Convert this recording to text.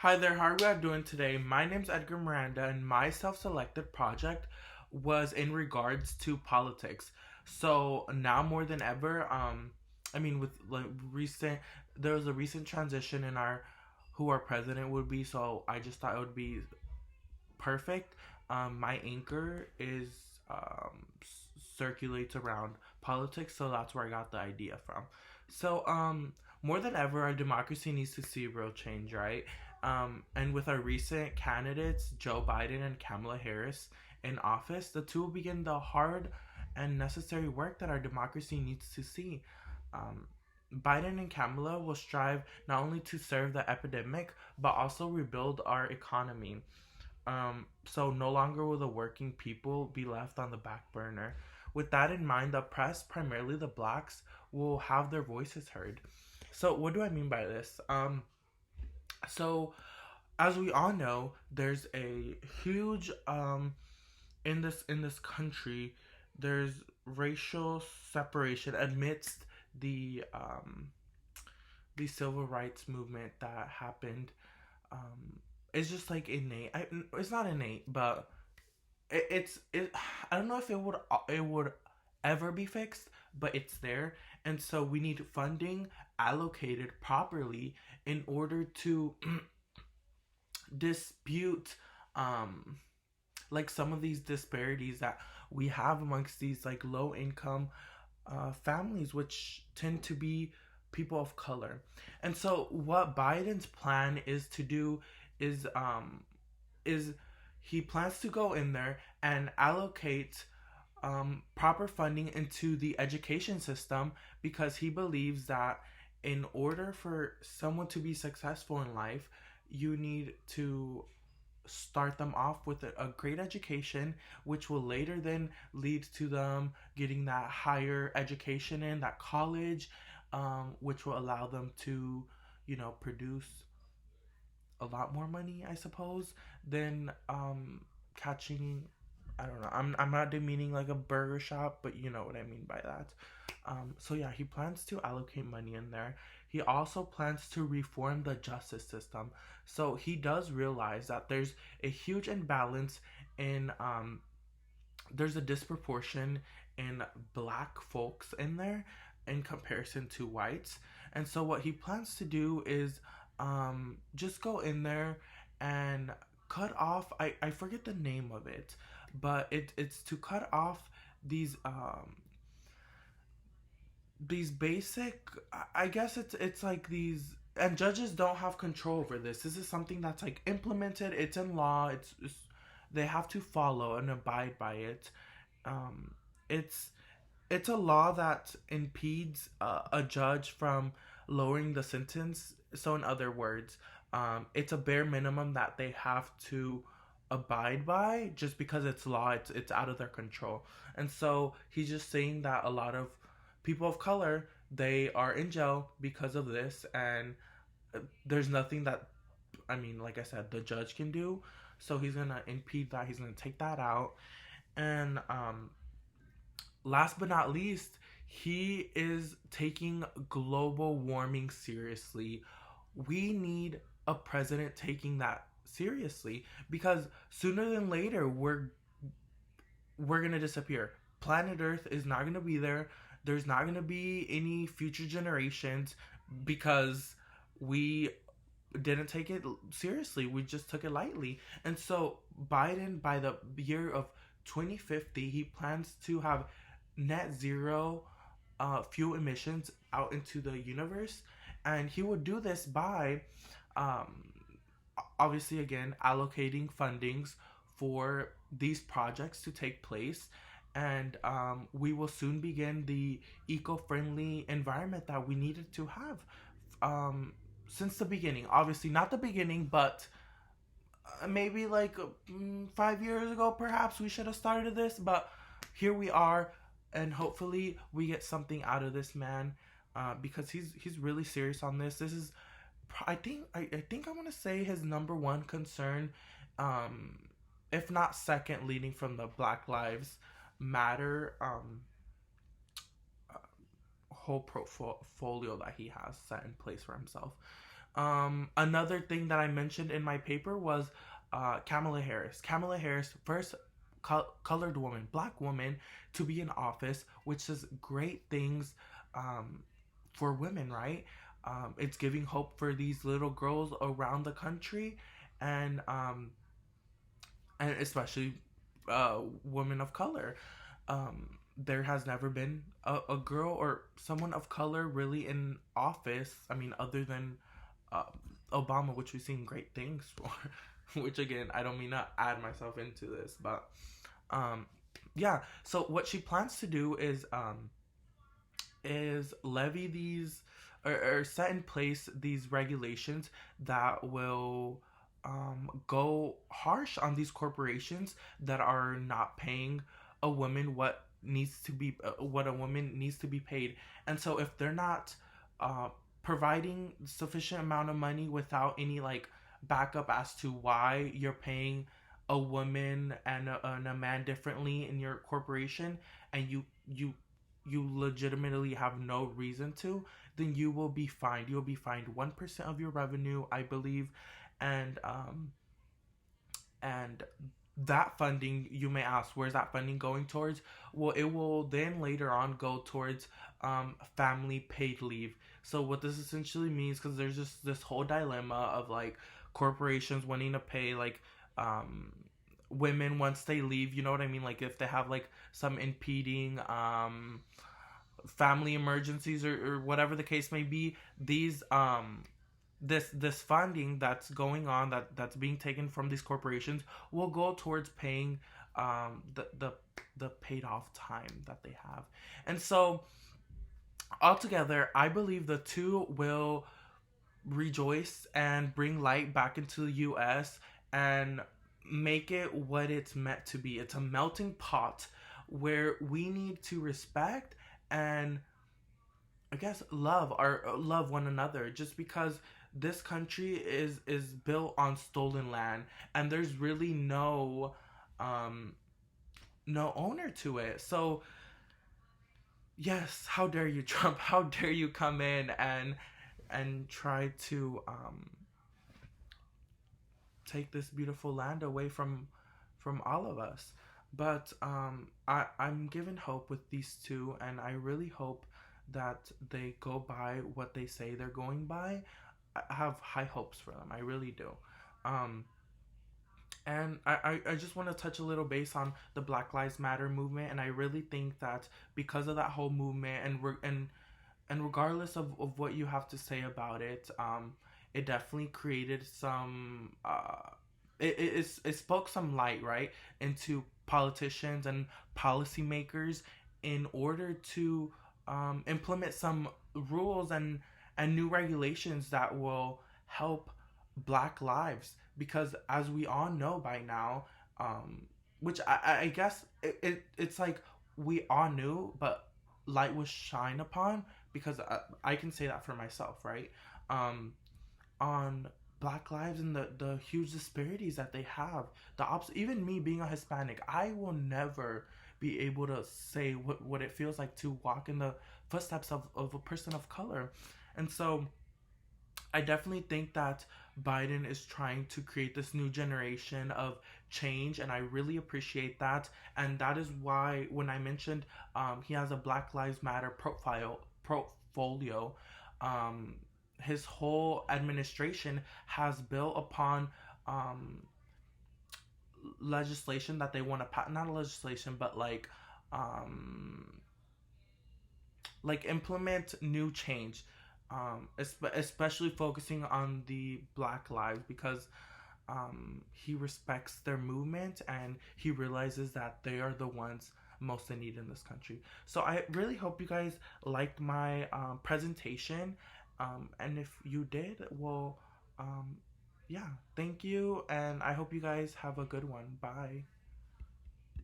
Hi there, how are you doing today? My name's Edgar Miranda, and my self selected project was in regards to politics. So now more than ever, with like there was a recent transition in who our president would be, so I just thought it would be perfect. My anchor is circulates around politics, so that's where I got the idea from. So more than ever, our democracy needs to see real change, right? And with our recent candidates, Joe Biden and Kamala Harris, in office, the two will begin the hard and necessary work that our democracy needs to see. Um, Biden and Kamala will strive not only to serve the epidemic, but also rebuild our economy. So no longer will the working people be left on the back burner. With that in mind, the press, primarily the blacks, will have their voices heard. So what do I mean by this? So as we all know, there's a huge in this country, there's racial separation amidst the um the civil rights movement that happened. It's just like innate. It's not innate, but it. I don't know if it would ever be fixed, but it's there, and so we need funding allocated properly in order to dispute um like some of these disparities that we have amongst these like low income families, which tend to be people of color. And so what Biden's plan is to do is is he plans to go in there and allocate proper funding into the education system, because he believes that in order for someone to be successful in life, you need to start them off with a great education, which will later then lead to them getting that higher education in that college, which will allow them to, produce a lot more money, I suppose, than catching. I don't know. I'm not demeaning like a burger shop, but you know what I mean by that. So yeah, he plans to allocate money in there. He also plans to reform the justice system. So he does realize that there's a huge imbalance in there's a disproportion in black folks in there in comparison to whites. And so what he plans to do is just go in there and cut off, I forget the name of it, but it's to cut off these these basic, I guess it's like these, and judges don't have control over this. This is something that's like implemented, it's in law, it's they have to follow and abide by it. um it's it's a law that impedes a judge from lowering the sentence. So in other words, it's a bare minimum that they have to abide by. Just because it's law, it's out of their control. And so he's just saying that a lot of people of color, they are in jail because of this, and there's nothing that, like I said, the judge can do. So he's gonna impede that, he's gonna take that out. And last but not least, he is taking global warming seriously. We need a president taking that seriously, because sooner than later we're going to disappear. Planet Earth is not going to be there. There's not going to be any future generations, because we didn't take it seriously. We just took it lightly. And so Biden, by the year of 2050, he plans to have net zero fuel emissions out into the universe. And he would do this by um, obviously, again, allocating fundings for these projects to take place. And we will soon begin the eco-friendly environment that we needed to have um, since the beginning. Obviously, not the beginning, but maybe like 5 years ago, perhaps we should have started this. But here we are, and hopefully we get something out of this man, because he's really serious on this. This is, I think I want to say, his number one concern, um, if not second, leading from the Black Lives Matter whole portfolio that he has set in place for himself. Another thing that I mentioned in my paper was Kamala Harris. Kamala Harris, first colored woman, black woman to be in office, which is great things um, for women, right? It's giving hope for these little girls around the country, and especially women of color. There has never been a girl or someone of color really in office. I mean, other than uh, Obama, which we've seen great things for. Which again, I don't mean to add myself into this, but um, yeah. So what she plans to do is levy these or set in place these regulations that will go harsh on these corporations that are not paying a woman what a woman needs to be paid. And so if they're not uh, providing sufficient amount of money without any like backup as to why you're paying a woman and a man differently in your corporation, and you legitimately have no reason to, then you will be fined. You'll be fined 1% of your revenue, I believe, and and that funding, you may ask, where's that funding going towards? Well, it will then later on go towards family paid leave. So what this essentially means, because there's just this whole dilemma of like corporations wanting to pay like um women once they leave, you know what I mean, like if they have like some impeding family emergencies, or whatever the case may be, these this funding that's going on, that's being taken from these corporations, will go towards paying the paid off time that they have. And so altogether, I believe the two will rejoice and bring light back into the US and make it what it's meant to be. It's a melting pot where we need to respect and, I guess, love one another, just because this country is built on stolen land, and there's really um no owner to it. So yes, how dare you, Trump? How dare you come in and try to take this beautiful land away from all of us. But I'm given hope with these two, and I really hope that they go by what they say they're going by. I have high hopes for them. I really do. Um, and I just want to touch a little base on the Black Lives Matter movement, and I really think that because of that whole movement, and regardless of what you have to say about it, it definitely created some it spoke some light, right, into politicians and policymakers in order to implement some rules and new regulations that will help black lives, because as we all know by now, which I guess it's like we all knew, but light was shined upon, because I can say that for myself, right? Um, on black lives and the huge disparities that they have. Even me being a Hispanic, I will never be able to say what it feels like to walk in the footsteps of a person of color. And so I definitely think that Biden is trying to create this new generation of change, and I really appreciate that. And that is why when I mentioned he has a Black Lives Matter portfolio, um, his whole administration has built upon um, legislation that they want to pass, not legislation, but um, like implement new change, especially focusing on the black lives, because he respects their movement and he realizes that they are the ones most in need in this country. So I really hope you guys liked my presentation, and if you did, well, um, yeah, thank you, and I hope you guys have a good one. Bye.